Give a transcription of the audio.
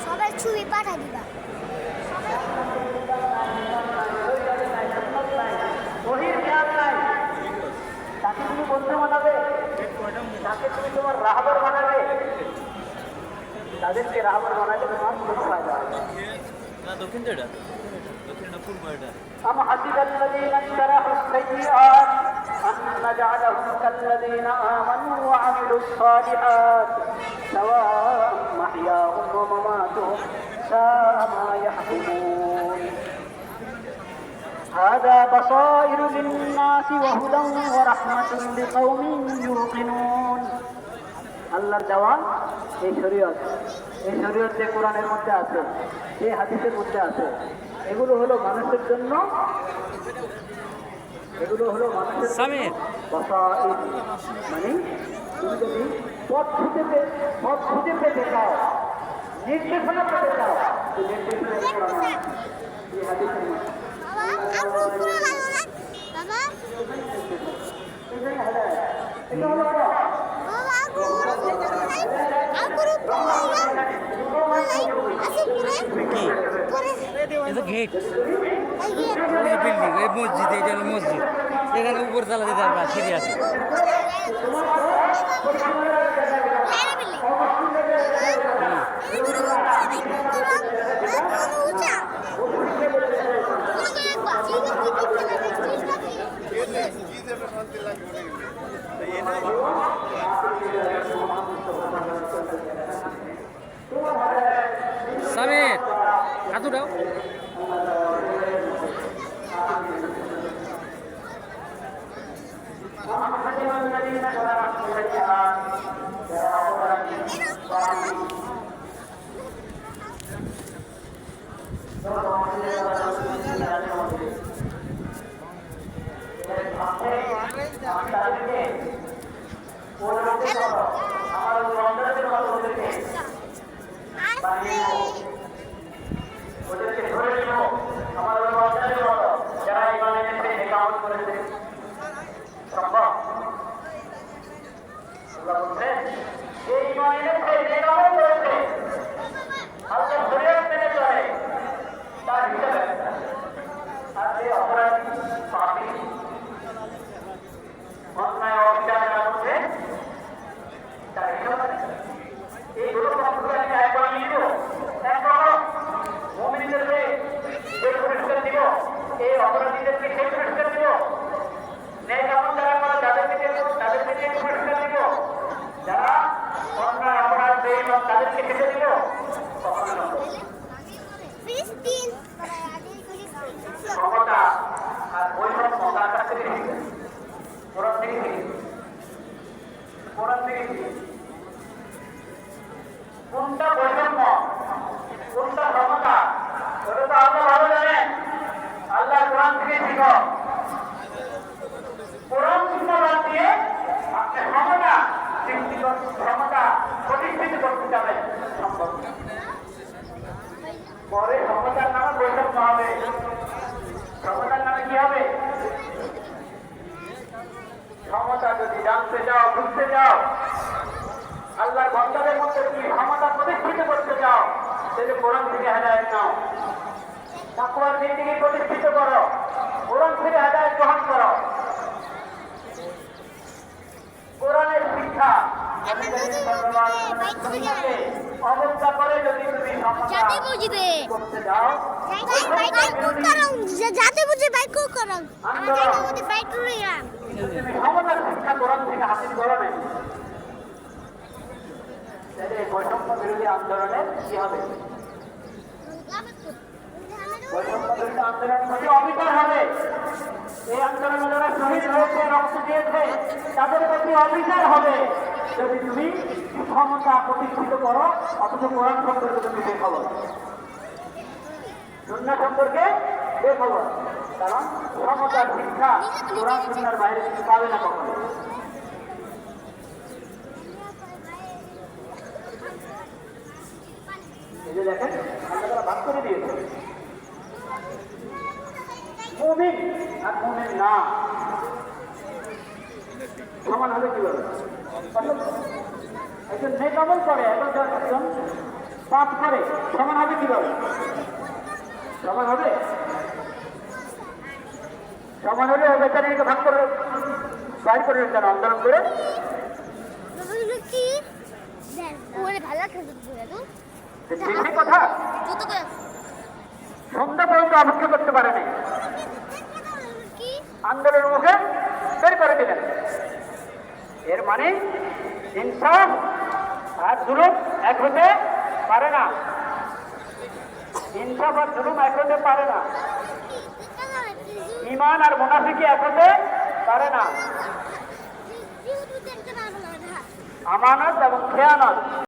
সবাই ছবি পাঠা দিবা তাকে তুমি বন্ধু বানাবে, তাকে তুমি তোমার রাহবার বানাবে, তাদেরকে রাহবার বানাতে তোমার কোনো ফায়দা হবে না। দক্ষিণ এটা দক্ষিণটা পূর্ব এটা। أم حسب الذين اجترحوا السيئات أن نجعلهم كالذين آمنوا وعملوا الصالحات سواء محياهم ومماتهم ساء ما يحكمون هذا بصائر للناس وهدى ورحمة لقوم يوقنون আল্লাহর দেওয়া এই শরীয়ত যে কোরআনের মধ্যে আছে, এই হাদিসের মধ্যে আছে, এগুলো হলো মানুষের জন্য, বাসাইর। মানে তুমি যদি পথ খুঁজে পেতে চাও, নির্দেশনা পেতে চাও, এই হাদিসের মধ্যে গেট বিল্ডিং, এই মসজিদ, এটা হলো মসজিদ, এখানে উপর চালা যেতে পারবা, সিঁড়ি আছে। সামির হাতু দাও। ওদেরকে ধরে নিব আমার অভিভাবকদের মতো যারা ইমান এনেছে, একাউন্ট করেছে। সম্ভব? আল্লাহ বলছেন যে ইমান এনেছে, একাউন্ট করেছে, আল্লাহর শরীয়ত মেনে চলে, তার হিসাব একটা। আর যে অপরাধী, পাপী, অন্যায় অবিচার করছে, তার হিসাব একটা। এইগুলো সম্পর্কে আমি একবার নিব, একবার মুমিনদেরকে পুরস্কার দিব, এই অপরাধীদেরকে সেই পুরস্কার দিব, নেক আমল যারা করে তাদেরকে পুরস্কার দিব, যারা অন্যায় অপরাধ বেঈমান তাদেরকে খেতে দিব। কখনো ক্ষমতা আর বৈষম্য তার কাছ থেকে শিখবে, কোরআন থেকে শিখবে, কোরআন থেকে শিখবে। কোনটা বৈষম্য, কোনটা ক্ষমতা, ওটা তো আল্লাহ ভালো জানেন। আল্লাহ কোরআন থেকে শিখো। কোরআন শিক্ষা বাদ দিয়ে আপনি ক্ষমতা প্রতিষ্ঠিত করতে যাবেন, সম্ভব। পরে ক্ষমতার নামে বৈষম্য হবে, ক্ষমতার নামে কি হবে? ক্ষমতা যদি জানতে চাও, বুঝতে চাও, আল্লাহর বান্দাদের মধ্যে তুমি ক্ষমতা প্রতিষ্ঠিত করতে চাও, তাহলে কোরআন থেকে হেদায়েত নাও, তাকওয়ার জিন্দেগি প্রতিষ্ঠিত করো, কোরআন থেকে হেদায়েত গ্রহণ করো। কোরআনের শিক্ষা অবস্থা করে যদি তুমি ক্ষমতা করতে যাও, তুমি ক্ষমতার শিক্ষা কোরআন থেকে হাসিল করো না, বৈষম্য বিরোধী আন্দোলনের কি হবে? বৈষম্য বিরোধী আন্দোলন প্রতি অবিচার হবে। এই আন্দোলনে যারা শহীদ হয়েছে, রক্ত দিয়েছে, তাদের প্রতি অবিচার হবে যদি তুমি ক্ষমতা প্রতিষ্ঠিত করো, অথচ কোরআন সম্পর্কে তুমি বেখবর, সুন্নাহ সম্পর্কে বেখবর। কারণ ক্ষমতার শিক্ষা কোরআন সুন্নাহর বাইরে কিছু পাবে না কখনো। এই যে দেখেন, আল্লাহ তাআলা ভাগ করে দিয়েছে মুমিন আর মুমিন না, সমান হবে কিভাবে? একজন নেকামল করে একজন পাপ করে সমান হবে কিভাবে? সমান হবে? সমান হলে ও বেচারিকে ভাগ করে বাইর করে কেন আন্দোলন করে? কি ওরে ভালো খেলতে বলে তো ঠিক কথা। কত করে সন্ধ্যা পর্যন্ত অপেক্ষা করতে পারেনি, কি আন্দোলনের মুখে বের করে দিলেন। এর মানে ইনসাফ আর জুলুম এক হতে পারে না। ইনসাফ আর জুলুম এক হতে পারে না। ঈমান আর মুনাফিকি এক হতে পারে না। আমানত এবং খেয়ানত